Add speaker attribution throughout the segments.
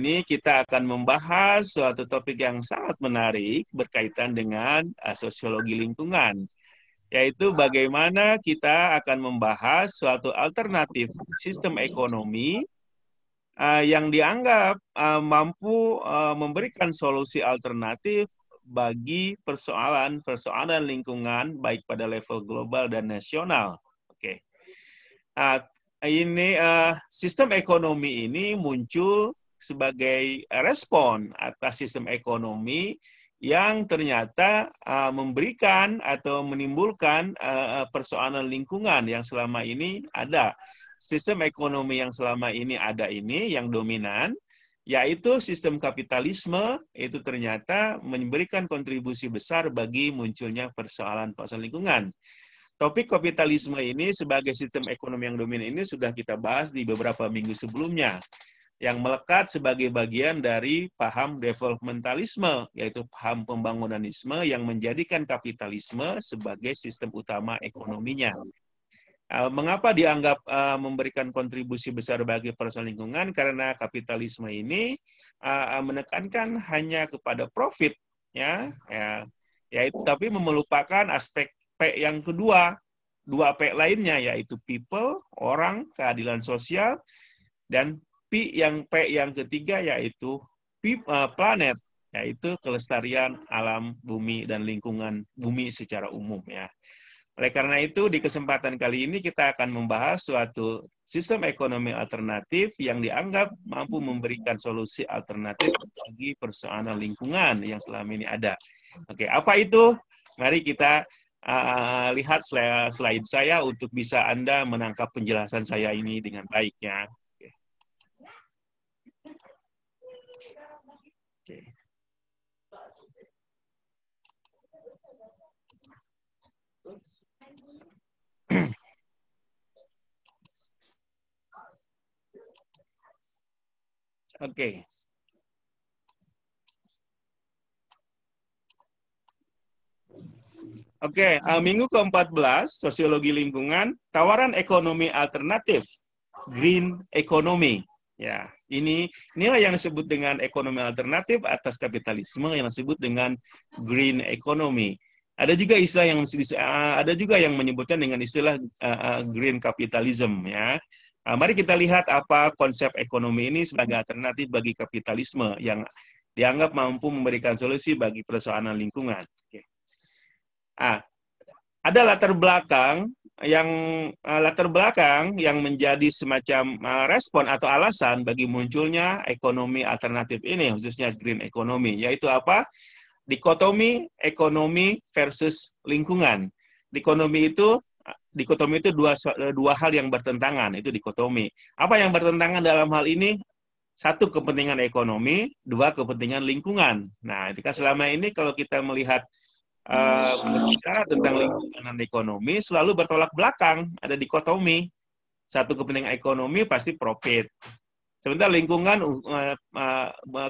Speaker 1: Ini kita akan membahas suatu topik yang sangat menarik berkaitan dengan sosiologi lingkungan, yaitu bagaimana kita akan membahas suatu alternatif sistem ekonomi yang dianggap mampu memberikan solusi alternatif bagi persoalan lingkungan baik pada level global dan nasional. Oke. Ini sistem ekonomi ini muncul sebagai respon atas sistem ekonomi yang ternyata memberikan atau menimbulkan persoalan lingkungan yang selama ini ada. Sistem ekonomi yang selama ini ada ini, yang dominan, yaitu sistem kapitalisme, itu ternyata memberikan kontribusi besar bagi munculnya persoalan lingkungan. Topik kapitalisme ini sebagai sistem ekonomi yang dominan ini sudah kita bahas di beberapa minggu sebelumnya, yang melekat sebagai bagian dari paham developmentalisme, yaitu paham pembangunanisme yang menjadikan kapitalisme sebagai sistem utama ekonominya. Mengapa dianggap memberikan kontribusi besar bagi persoalan lingkungan? Karena kapitalisme ini menekankan hanya kepada profit, yaitu tapi melupakan aspek P yang kedua, dua P lainnya, yaitu people, orang, keadilan sosial, dan P yang ketiga yaitu planet, yaitu kelestarian alam bumi dan lingkungan bumi secara umum ya. Oleh karena itu di kesempatan kali ini kita akan membahas suatu sistem ekonomi alternatif yang dianggap mampu memberikan solusi alternatif bagi persoalan lingkungan yang selama ini ada. Oke, apa itu? Mari kita lihat slide saya untuk bisa Anda menangkap penjelasan saya ini dengan baiknya. Oke. Oke, minggu ke-14, sosiologi lingkungan, tawaran ekonomi alternatif, green economy. Ya, inilah yang disebut dengan ekonomi alternatif atas kapitalisme yang disebut dengan green economy. Ada juga yang menyebutkan dengan istilah green capitalism ya. Mari kita lihat apa konsep ekonomi ini sebagai alternatif bagi kapitalisme yang dianggap mampu memberikan solusi bagi persoalan lingkungan. Oke. Ada latar belakang yang menjadi semacam respon atau alasan bagi munculnya ekonomi alternatif ini, khususnya green economy, yaitu apa? Dikotomi ekonomi versus lingkungan. Dikotomi itu dua hal yang bertentangan, itu dikotomi. Apa yang bertentangan dalam hal ini? Satu, kepentingan ekonomi, dua, kepentingan lingkungan. Nah, itu kan selama ini kalau kita melihat berbicara tentang lingkungan dan ekonomi selalu bertolak belakang, ada dikotomi. Satu, kepentingan ekonomi pasti profit. Sementara lingkungan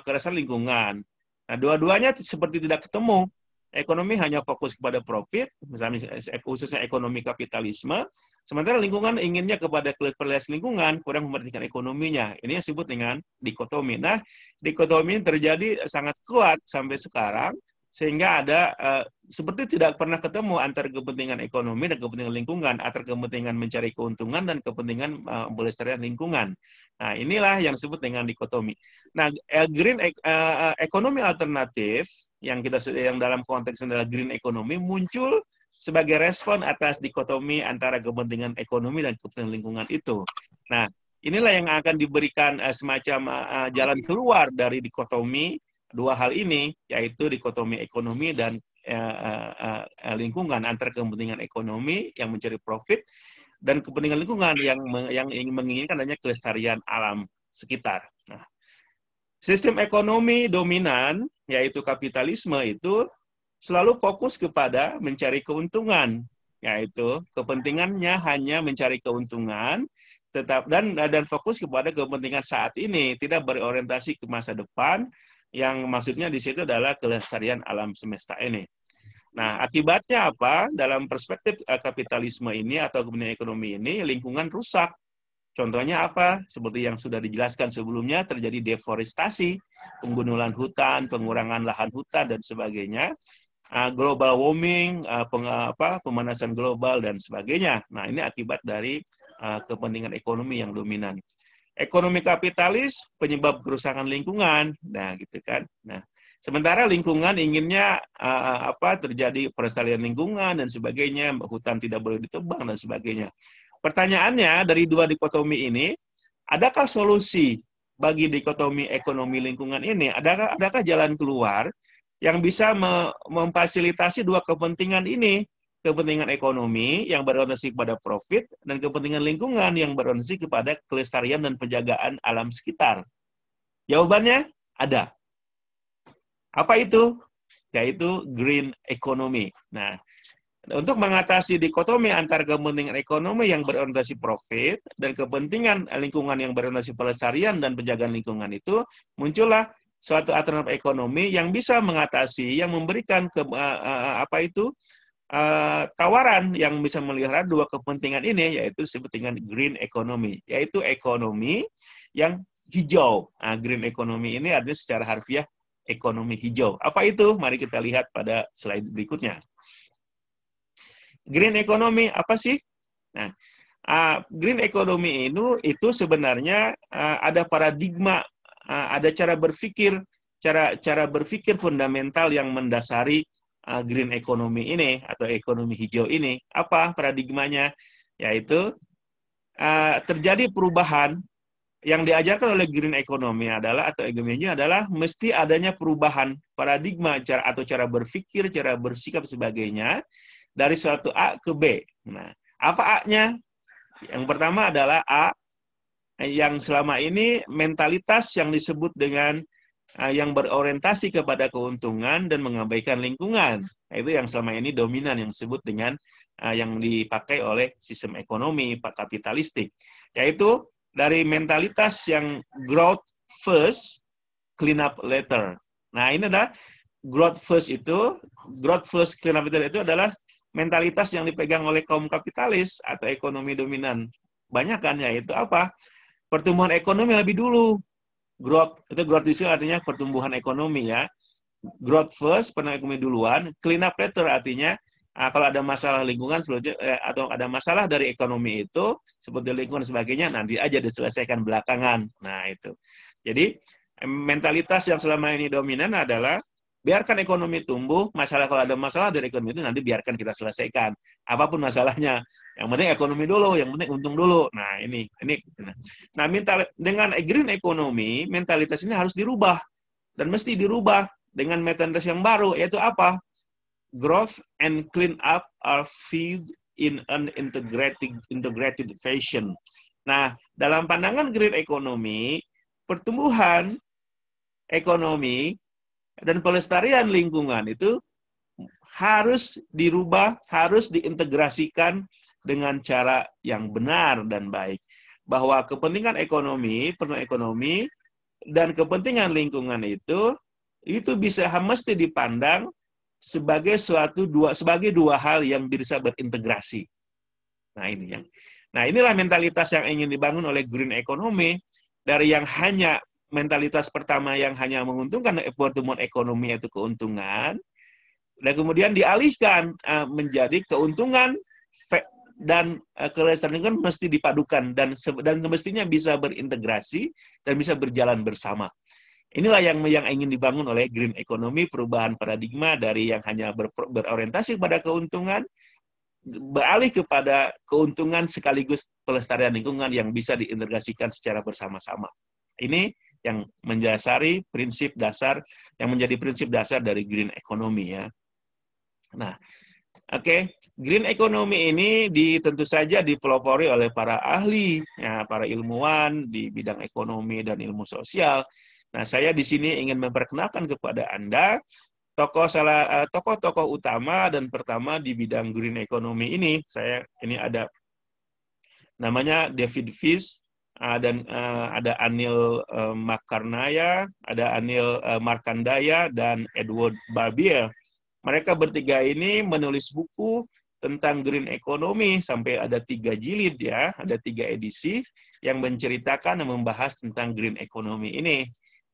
Speaker 1: keresahan lingkungan. Nah, dua-duanya seperti tidak ketemu. Ekonomi hanya fokus kepada profit, misalnya khususnya ekonomi kapitalisme, sementara lingkungan inginnya kepada kelestarian lingkungan, kurang memperhatikan ekonominya. Ini yang disebut dengan dikotomi. Nah, dikotomi terjadi sangat kuat sampai sekarang, sehingga ada seperti tidak pernah ketemu antara kepentingan ekonomi dan kepentingan lingkungan, antara kepentingan mencari keuntungan dan kepentingan pelestarian lingkungan. Nah, inilah yang disebut dengan dikotomi. Nah, green ekonomi alternatif yang dalam konteks adalah green economy muncul sebagai respon atas dikotomi antara kepentingan ekonomi dan kepentingan lingkungan itu. Nah, inilah yang akan diberikan semacam jalan keluar dari dikotomi dua hal ini, yaitu dikotomi ekonomi dan lingkungan, antara kepentingan ekonomi yang mencari profit dan kepentingan lingkungan yang ingin menginginkan adanya kelestarian alam sekitar. Nah, sistem ekonomi dominan, yaitu kapitalisme, itu selalu fokus kepada mencari keuntungan, yaitu kepentingannya hanya mencari keuntungan, dan fokus kepada kepentingan saat ini, tidak berorientasi ke masa depan, yang maksudnya di situ adalah kelestarian alam semesta ini. Nah, akibatnya apa? Dalam perspektif kapitalisme ini atau kepentingan ekonomi ini, lingkungan rusak. Contohnya apa? Seperti yang sudah dijelaskan sebelumnya, terjadi deforestasi, penggundulan hutan, pengurangan lahan hutan, dan sebagainya. Global warming, pemanasan global, dan sebagainya. Nah, ini akibat dari kepentingan ekonomi yang dominan. Ekonomi kapitalis penyebab kerusakan lingkungan. Nah, gitu kan. Nah, sementara lingkungan inginnya terjadi pelestarian lingkungan dan sebagainya, hutan tidak boleh ditebang dan sebagainya. Pertanyaannya dari dua dikotomi ini, adakah solusi bagi dikotomi ekonomi lingkungan ini? Adakah jalan keluar yang bisa memfasilitasi dua kepentingan ini? Kepentingan ekonomi yang berorientasi kepada profit dan kepentingan lingkungan yang berorientasi kepada kelestarian dan penjagaan alam sekitar. Jawabannya ada. Apa itu? Yaitu green economy. Nah, untuk mengatasi dikotomi antara kepentingan ekonomi yang berorientasi profit dan kepentingan lingkungan yang berorientasi pelestarian dan penjagaan lingkungan itu, muncullah suatu alternatif ekonomi yang bisa mengatasi, yang memberikan tawaran yang bisa melihara dua kepentingan ini, yaitu disebut dengan green economy, yaitu ekonomi yang hijau. Nah, green economy ini artinya secara harfiah ekonomi hijau. Apa itu? Mari kita lihat pada slide berikutnya. Green economy apa sih? Nah, green economy itu sebenarnya ada paradigma, ada cara berpikir fundamental yang mendasari green economy ini atau ekonomi hijau ini. Apa paradigmanya? Yaitu terjadi perubahan yang diajarkan oleh green economy atau ekonominya adalah mesti adanya perubahan paradigma atau cara berpikir, cara bersikap sebagainya dari suatu A ke B. Nah, apa A-nya? Yang pertama adalah A yang selama ini mentalitas yang disebut dengan yang berorientasi kepada keuntungan dan mengabaikan lingkungan. Nah, itu yang selama ini dominan, yang disebut dengan yang dipakai oleh sistem ekonomi kapitalistik. Yaitu dari mentalitas yang growth first, clean up later. Nah, ini adalah growth first, clean up later itu adalah mentalitas yang dipegang oleh kaum kapitalis atau ekonomi dominan. Banyak kan, yaitu apa? Pertumbuhan ekonomi lebih dulu. Growth di sini artinya pertumbuhan ekonomi ya. Growth first, pertumbuhan ekonomi duluan. Clean up later artinya kalau ada masalah lingkungan atau ada masalah dari ekonomi itu seperti lingkungan dan sebagainya nanti aja diselesaikan belakangan. Nah, itu. Jadi mentalitas yang selama ini dominan adalah biarkan ekonomi tumbuh, kalau ada masalah dari ekonomi itu nanti biarkan kita selesaikan. Apapun masalahnya. Yang penting ekonomi dulu, yang penting untung dulu. Nah, ini. Nah, dengan green economy, mentalitas ini harus dirubah. Dan mesti dirubah dengan mentalitas yang baru, yaitu apa? Growth and clean up are viewed in an integrated fashion. Nah, dalam pandangan green economy, pertumbuhan ekonomi dan pelestarian lingkungan itu harus dirubah, harus diintegrasikan dengan cara yang benar dan baik. Bahwa kepentingan ekonomi, pertumbuhan ekonomi, dan kepentingan lingkungan itu mesti dipandang sebagai dua hal yang bisa berintegrasi. Nah, inilah mentalitas yang ingin dibangun oleh green economy, dari yang hanya mentalitas pertama yang hanya menguntungkan pertumbuhan ekonomi yaitu keuntungan, dan kemudian dialihkan menjadi keuntungan dan kelestarian lingkungan mesti dipadukan dan mestinya bisa berintegrasi dan bisa berjalan bersama. Inilah yang ingin dibangun oleh green economy, perubahan paradigma dari yang hanya berorientasi pada keuntungan, beralih kepada keuntungan sekaligus pelestarian lingkungan yang bisa diintegrasikan secara bersama-sama. Ini yang mendasari yang menjadi prinsip dasar dari green economy ya. Nah, green economy ini tentu saja dipelopori oleh para ahli, ya, para ilmuwan di bidang ekonomi dan ilmu sosial. Nah, saya di sini ingin memperkenalkan kepada Anda tokoh-tokoh utama dan pertama di bidang green economy ini. Ini ada namanya David Fish, dan ada Anil Makarnaya, ada Anil Markandaya, dan Edward Barbier. Mereka bertiga ini menulis buku tentang green economy sampai ada 3 jilid ya, ada 3 edisi. yang menceritakan dan membahas tentang green economy ini.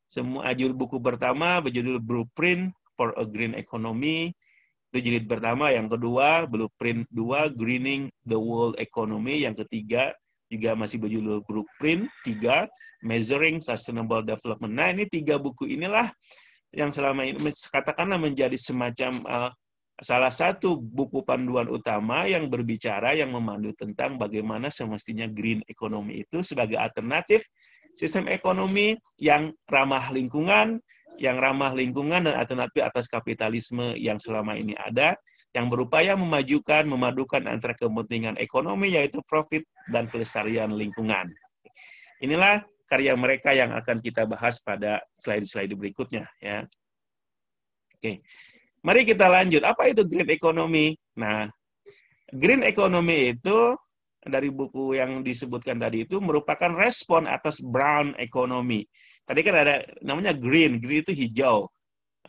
Speaker 1: Semua judul buku pertama berjudul Blueprint for a Green Economy. Itu jilid pertama. Yang kedua, Blueprint 2, Greening the World Economy. Yang ketiga, juga masih berjudul Blueprint 3, Measuring Sustainable Development. Nah, ini 3 buku inilah yang selama ini katakanlah menjadi semacam salah satu buku panduan utama yang berbicara, yang memandu tentang bagaimana semestinya green economy itu sebagai alternatif sistem ekonomi yang ramah lingkungan dan alternatif atas kapitalisme yang selama ini ada, yang berupaya memadukan antara kepentingan ekonomi, yaitu profit, dan kelestarian lingkungan. Inilah karya mereka yang akan kita bahas pada slide-slide berikutnya. Ya. Oke. Mari kita lanjut. Apa itu green economy? Nah, green economy itu dari buku yang disebutkan tadi itu merupakan respon atas brown economy. Tadi kan ada namanya green itu hijau.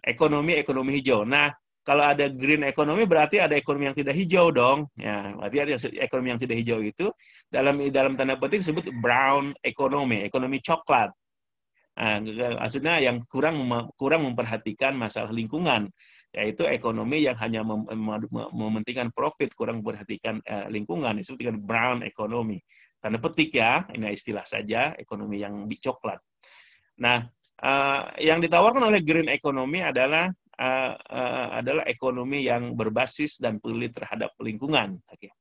Speaker 1: Ekonomi hijau. Nah, kalau ada green economy berarti ada ekonomi yang tidak hijau dong. Ya, berarti ada ekonomi yang tidak hijau itu dalam tanda petik disebut brown economy, ekonomi coklat. Nah, maksudnya yang kurang memperhatikan masalah lingkungan, yaitu ekonomi yang hanya mementingkan profit, kurang memperhatikan lingkungan, disebut dengan brown economy. Tanda petik ya, ini istilah saja, ekonomi yang coklat. Nah, yang ditawarkan oleh green economy adalah ekonomi yang berbasis dan peduli terhadap lingkungan. Oke.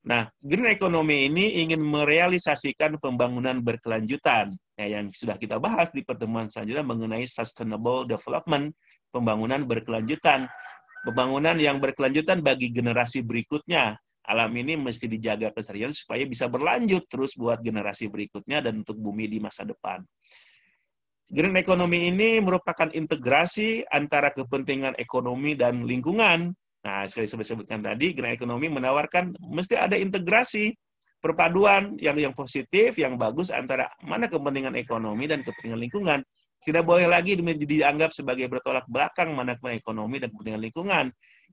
Speaker 1: Nah, green economy ini ingin merealisasikan pembangunan berkelanjutan, ya, yang sudah kita bahas di pertemuan selanjutnya mengenai sustainable development, pembangunan berkelanjutan. Pembangunan yang berkelanjutan bagi generasi berikutnya. Alam ini mesti dijaga kelestarian supaya bisa berlanjut terus buat generasi berikutnya dan untuk bumi di masa depan. Green economy ini merupakan integrasi antara kepentingan ekonomi dan lingkungan. Nah, sekali saya sebutkan tadi, green economy menawarkan mesti ada integrasi, perpaduan yang positif, yang bagus antara mana kepentingan ekonomi dan kepentingan lingkungan. Tidak boleh lagi dianggap sebagai bertolak belakang mana ekonomi dan kepentingan lingkungan.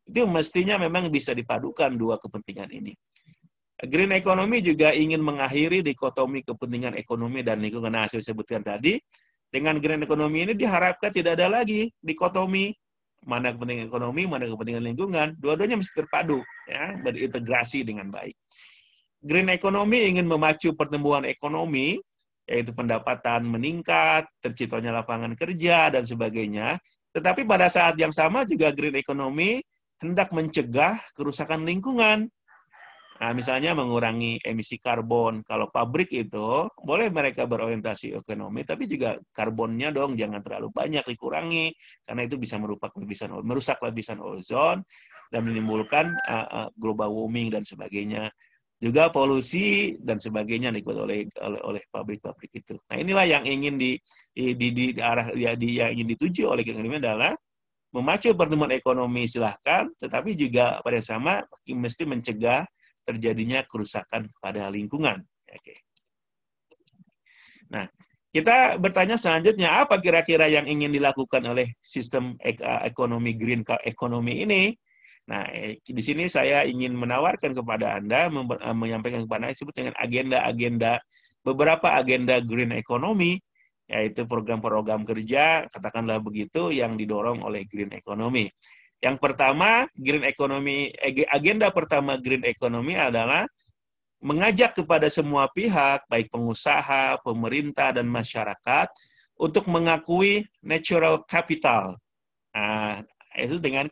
Speaker 1: Itu mestinya memang bisa dipadukan dua kepentingan ini. Green economy juga ingin mengakhiri dikotomi kepentingan ekonomi dan lingkungan. Nah, saya sebutkan tadi, dengan green economy ini diharapkan tidak ada lagi dikotomi mana kepentingan ekonomi, mana kepentingan lingkungan. Dua-duanya mesti terpadu, ya, berintegrasi dengan baik. Green economy ingin memacu pertumbuhan ekonomi, yaitu pendapatan meningkat, terciptanya lapangan kerja, dan sebagainya. Tetapi pada saat yang sama juga green economy hendak mencegah kerusakan lingkungan. Nah, misalnya mengurangi emisi karbon. Kalau pabrik itu, boleh mereka berorientasi ekonomi, tapi juga karbonnya dong jangan terlalu banyak dikurangi, karena itu bisa merusak lapisan ozon dan menimbulkan global warming dan sebagainya. Juga polusi dan sebagainya diikuti oleh pabrik-pabrik itu. Nah, inilah yang ingin yang ingin dituju oleh green economy adalah memacu pertumbuhan ekonomi silahkan, tetapi juga pada sama mesti mencegah terjadinya kerusakan pada lingkungan. Oke. Nah, kita bertanya selanjutnya, apa kira-kira yang ingin dilakukan oleh sistem ekonomi green economy ini? Nah, di sini saya ingin menawarkan kepada Anda, menyampaikan kepada Anda disebut dengan beberapa agenda green economy, yaitu program-program kerja, katakanlah begitu, yang didorong oleh green economy. Yang pertama, agenda pertama green economy adalah mengajak kepada semua pihak, baik pengusaha, pemerintah, dan masyarakat, untuk mengakui natural capital. Nah, itu dengan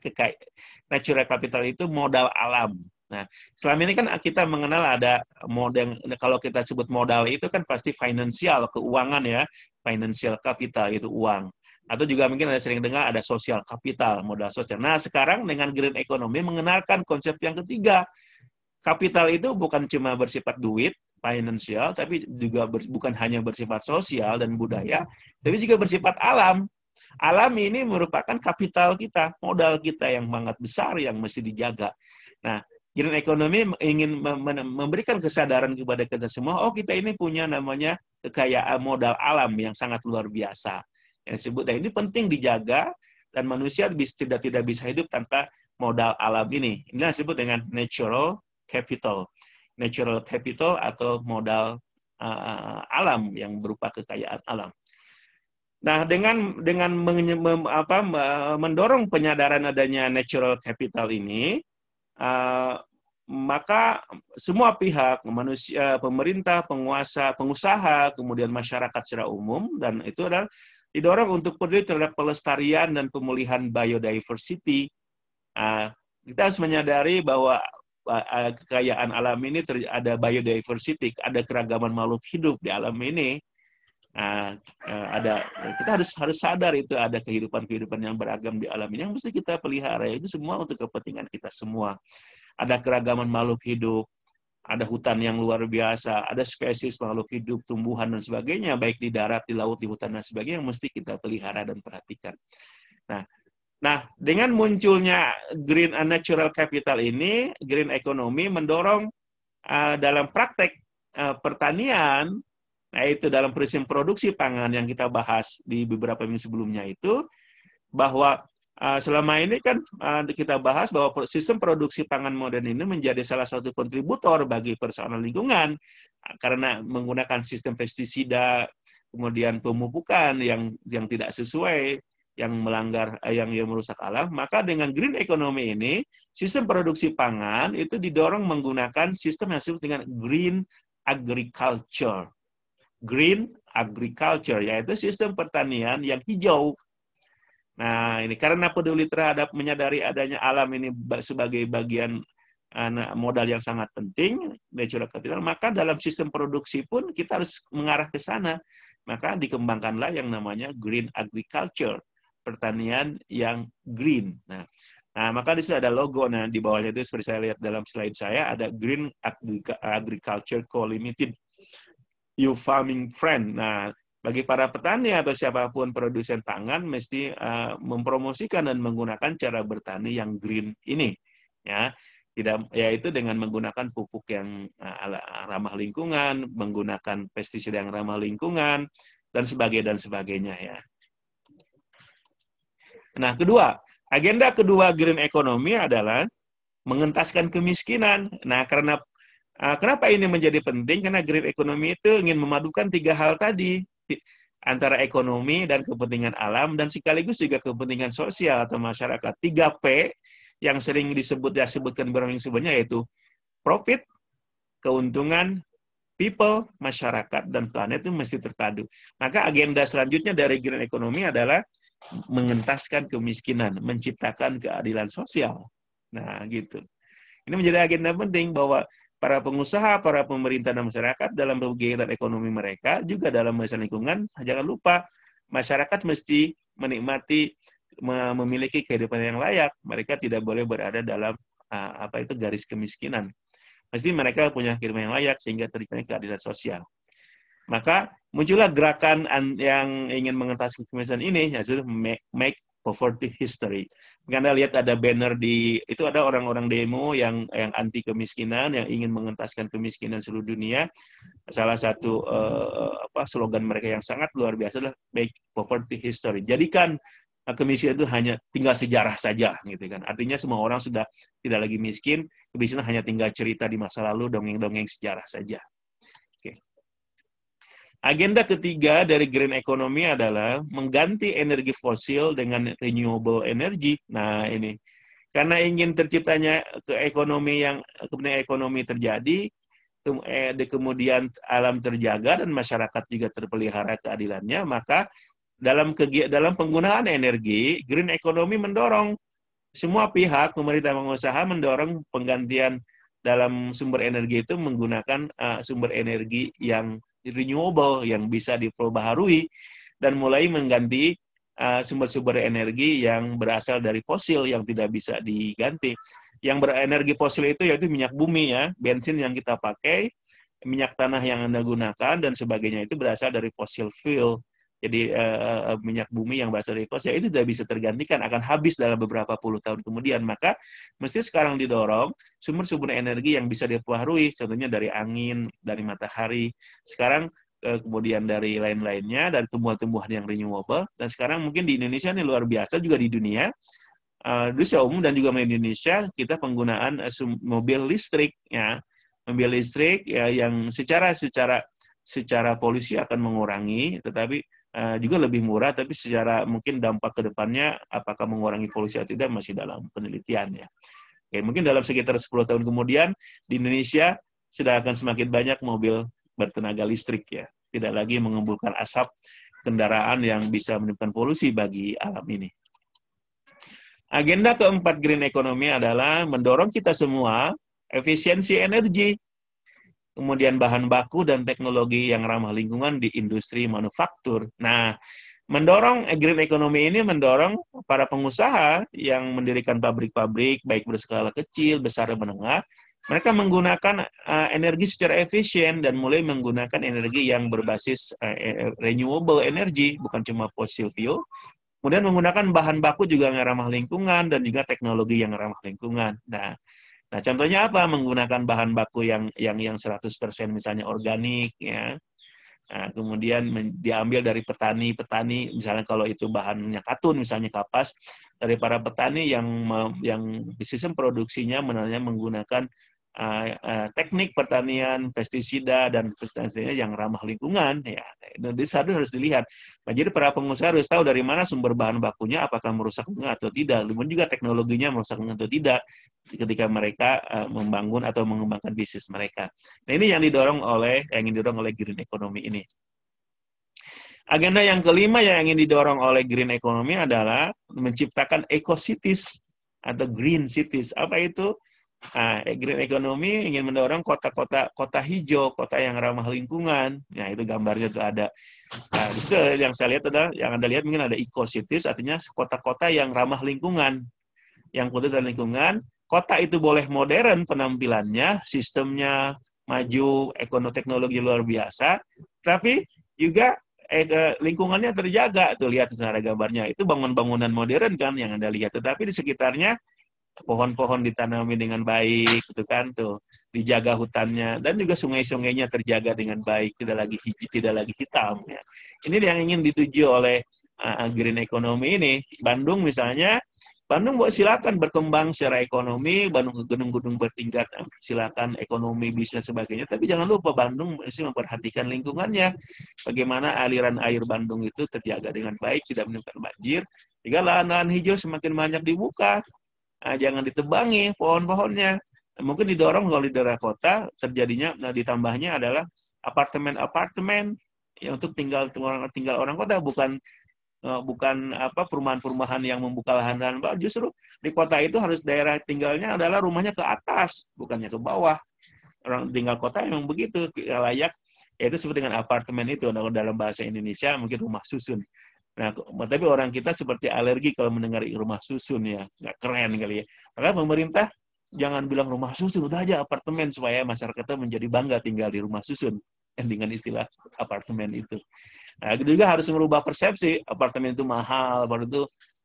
Speaker 1: natural capital itu modal alam. Nah, selama ini kan kita mengenal ada modal, kalau kita sebut modal itu kan pasti finansial, keuangan ya, financial capital itu uang. Atau juga mungkin ada sering dengar ada social capital, modal sosial. Nah, sekarang dengan green economy mengenalkan konsep yang ketiga. Kapital itu bukan cuma bersifat duit, finansial, tapi juga bukan hanya bersifat sosial dan budaya, tapi juga bersifat alam. Alam ini merupakan kapital kita, modal kita yang sangat besar yang mesti dijaga. Nah, green economy ingin memberikan kesadaran kepada kita semua, oh kita ini punya namanya kekayaan modal alam yang sangat luar biasa. Yang disebut, nah ini penting dijaga, dan manusia tidak bisa hidup tanpa modal alam ini. Ini disebut dengan natural capital. Natural capital atau modal alam, yang berupa kekayaan alam. Nah, dengan mendorong penyadaran adanya natural capital ini, maka semua pihak, manusia, pemerintah, penguasa, pengusaha, kemudian masyarakat secara umum, dan itu adalah didorong untuk peduli terhadap pelestarian dan pemulihan biodiversity. Kita harus menyadari bahwa kekayaan alam ini ada biodiversity, ada keragaman makhluk hidup di alam ini. Kita harus sadar itu ada kehidupan yang beragam di alam ini yang mesti kita pelihara. Itu semua untuk kepentingan kita semua. Ada keragaman makhluk hidup, ada hutan yang luar biasa, ada spesies makhluk hidup, tumbuhan dan sebagainya, baik di darat, di laut, di hutan dan sebagainya yang mesti kita pelihara dan perhatikan. Nah, dengan munculnya green and natural capital ini, green economy mendorong dalam praktek pertanian. Nah, itu dalam prinsip produksi pangan yang kita bahas di beberapa minggu sebelumnya itu, bahwa selama ini kan kita bahas bahwa sistem produksi pangan modern ini menjadi salah satu kontributor bagi persoalan lingkungan, karena menggunakan sistem pestisida, kemudian pemupukan yang tidak sesuai, yang melanggar, yang merusak alam. Maka dengan green economy ini, sistem produksi pangan itu didorong menggunakan sistem yang disebut dengan green agriculture. Green agriculture, yaitu sistem pertanian yang hijau. Nah, ini karena peduli terhadap menyadari adanya alam ini sebagai bagian modal yang sangat penting, natural capital, maka dalam sistem produksi pun kita harus mengarah ke sana. Maka dikembangkanlah yang namanya green agriculture, pertanian yang green. Nah, maka di sini ada logo. Nah, di bawahnya itu seperti saya lihat dalam slide saya, ada Green Agriculture Co. Limited. You farming friend. Nah, bagi para petani atau siapapun produsen pangan mesti mempromosikan dan menggunakan cara bertani yang green ini, ya. Yaitu dengan menggunakan pupuk yang ramah lingkungan, menggunakan pestisida yang ramah lingkungan, dan sebagainya, ya. Nah, agenda kedua green economy adalah mengentaskan kemiskinan. Nah, kenapa ini menjadi penting? Karena green economy itu ingin memadukan 3 hal tadi, antara ekonomi dan kepentingan alam, dan sekaligus juga kepentingan sosial atau masyarakat. 3P yang sering disebutkan beberapa yang sebelumnya, yaitu profit, keuntungan, people, masyarakat, dan planet itu mesti terpadu. Maka agenda selanjutnya dari green economy adalah mengentaskan kemiskinan, menciptakan keadilan sosial. Nah, gitu. Ini menjadi agenda penting bahwa para pengusaha, para pemerintah dan masyarakat dalam kegiatan ekonomi mereka, juga dalam masalah lingkungan, jangan lupa masyarakat mesti menikmati, memiliki kehidupan yang layak. Mereka tidak boleh berada dalam garis kemiskinan. Mesti mereka punya kehidupan yang layak sehingga terjadi keadilan sosial. Maka muncullah gerakan yang ingin mengentaskan kemiskinan ini, yaitu make poverty history. Anda lihat ada banner itu ada orang-orang demo yang anti kemiskinan, yang ingin mengentaskan kemiskinan seluruh dunia. Salah satu slogan mereka yang sangat luar biasa adalah make poverty history. Jadikan kemiskinan itu hanya tinggal sejarah saja, gitu kan. Artinya semua orang sudah tidak lagi miskin, kemiskinan hanya tinggal cerita di masa lalu, dongeng-dongeng sejarah saja. Oke. Agenda ketiga dari green economy adalah mengganti energi fosil dengan renewable energy. Nah, ini karena ingin terciptanya kemudian ekonomi terjadi, kemudian alam terjaga dan masyarakat juga terpelihara keadilannya, maka dalam penggunaan energi, green economy mendorong semua pihak, pemerintah, pengusaha mendorong penggantian dalam sumber energi itu menggunakan sumber energi yang renewable, yang bisa diperbaharui, dan mulai mengganti sumber-sumber energi yang berasal dari fosil yang tidak bisa diganti. Yang berenergi fosil itu yaitu minyak bumi, ya, bensin yang kita pakai, minyak tanah yang Anda gunakan, dan sebagainya itu berasal dari fossil fuel. Jadi minyak bumi yang berasal dari fosil itu tidak bisa tergantikan, akan habis dalam beberapa puluh tahun kemudian. Maka mesti sekarang didorong sumber-sumber energi yang bisa diperbaharui, contohnya dari angin, dari matahari, sekarang kemudian dari lain-lainnya, dari tumbuhan-tumbuhan yang renewable. Dan sekarang mungkin di Indonesia ini luar biasa, juga di dunia, di umum dan juga di Indonesia, kita penggunaan mobil listrik, ya, mobil listrik ya, yang secara secara polusi akan mengurangi, tetapi juga lebih murah, tapi secara mungkin dampak ke depannya apakah mengurangi polusi atau tidak masih dalam penelitian ya. Oke, mungkin dalam sekitar 10 tahun kemudian di Indonesia sudah akan semakin banyak mobil bertenaga listrik ya. Tidak lagi mengembulkan asap kendaraan yang bisa menimbulkan polusi bagi alam ini. Agenda keempat green economy adalah mendorong kita semua efisiensi energi, kemudian bahan baku dan teknologi yang ramah lingkungan di industri manufaktur. Nah, mendorong green economy ini mendorong para pengusaha yang mendirikan pabrik-pabrik, baik berskala kecil, besar, dan menengah, mereka menggunakan energi secara efisien dan mulai menggunakan energi yang berbasis renewable energy, bukan cuma fossil fuel. Kemudian menggunakan bahan baku juga yang ramah lingkungan dan juga teknologi yang ramah lingkungan. Nah, contohnya apa? Menggunakan bahan baku yang 100% misalnya organik ya. Nah, kemudian diambil dari petani, misalnya kalau itu bahannya katun misalnya kapas, dari para petani yang di sistem produksinya menggunakan teknik pertanian, pestisida dan pestisida yang ramah lingkungan ya. Itu harus dilihat. Nah, jadi para pengusaha harus tahu dari mana sumber bahan bakunya, apakah merusak lingkungan atau tidak, kemudian juga teknologinya merusak lingkungan atau tidak ketika mereka membangun atau mengembangkan bisnis mereka. Nah, ini yang ingin didorong oleh green economy ini. Agenda yang kelima yang ingin didorong oleh green economy adalah menciptakan eco-cities atau green cities. Apa itu? Green economy ingin mendorong kota hijau, kota yang ramah lingkungan. Nah, itu gambarnya tuh ada. Nah, di situ yang saya lihat adalah, yang Anda lihat mungkin ada eco-cities, artinya kota-kota yang ramah lingkungan. Yang peduli dengan lingkungan, kota itu boleh modern penampilannya, sistemnya maju, teknologi luar biasa, tapi juga lingkungannya terjaga. Tuh lihat secara gambarnya, itu bangunan-bangunan modern kan yang Anda lihat, tetapi di sekitarnya pohon-pohon ditanami dengan baik, gitu kan, tuh dijaga hutannya, dan juga sungai-sungainya terjaga dengan baik, tidak lagi hitam. Ya. Ini yang ingin dituju oleh green economy ini. Bandung misalnya, Bandung silakan berkembang secara ekonomi, Bandung gedung-gedung bertingkat, silakan ekonomi, bisnis sebagainya, tapi jangan lupa Bandung mesti memperhatikan lingkungannya, bagaimana aliran air Bandung itu terjaga dengan baik, tidak menimbulkan banjir, sehingga lahan-lahan hijau semakin banyak dibuka. Jangan ditebangi pohon-pohonnya. Mungkin didorong kalau di daerah kota terjadinya, ditambahnya adalah apartemen-apartemen ya, untuk tinggal orang kota, bukan perumahan-perumahan yang membuka lahan-lahan. Justru di kota itu harus daerah tinggalnya adalah rumahnya ke atas, bukannya ke bawah. Orang tinggal kota memang begitu layak, yaitu seperti dengan apartemen itu dalam bahasa Indonesia mungkin rumah susun. Nah, tapi orang kita seperti alergi kalau mendengar rumah susun ya, nggak keren kali ya. Maka pemerintah jangan bilang rumah susun, udah aja apartemen supaya masyarakatnya menjadi bangga tinggal di rumah susun dengan istilah apartemen itu. Nah, itu juga harus merubah persepsi apartemen itu mahal, baru itu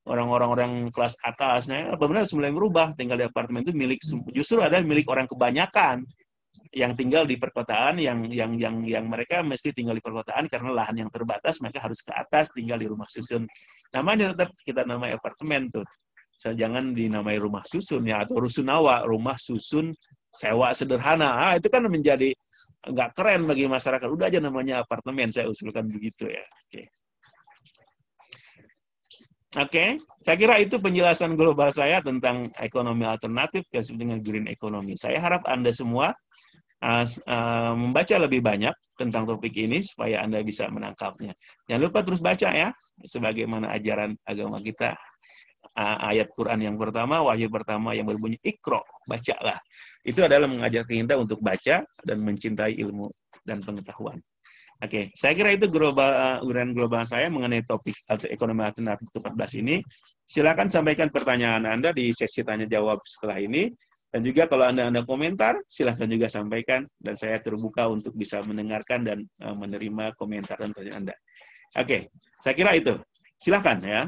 Speaker 1: orang-orang kelas atas. Nah, pemerintah harus mulai merubah, tinggal di apartemen itu justru ada milik orang kebanyakan yang tinggal di perkotaan, yang mereka mesti tinggal di perkotaan karena lahan yang terbatas, mereka harus ke atas tinggal di rumah susun. Namanya tetap kita namai apartemen tuh. Jangan dinamai rumah susun ya, atau rusunawa, rumah susun sewa sederhana. Itu kan menjadi nggak keren bagi masyarakat. Udah aja namanya apartemen, saya usulkan begitu ya. Oke, saya kira itu penjelasan global saya tentang ekonomi alternatif dengan green economy. Saya harap Anda semua membaca lebih banyak tentang topik ini supaya Anda bisa menangkapnya. Jangan lupa terus baca ya, sebagaimana ajaran agama kita. Ayat Quran yang pertama, wahyu pertama yang berbunyi Iqra, bacalah. Itu adalah mengajak kita untuk baca dan mencintai ilmu dan pengetahuan. Oke, saya kira itu uraian global saya mengenai topik ekonomi alternatif ke-14 ini. Silakan sampaikan pertanyaan Anda di sesi tanya jawab setelah ini. Dan juga kalau Anda komentar, silahkan juga sampaikan. Dan saya terbuka untuk bisa mendengarkan dan menerima komentar dan pertanyaan Anda. Oke, saya kira itu. Silahkan ya.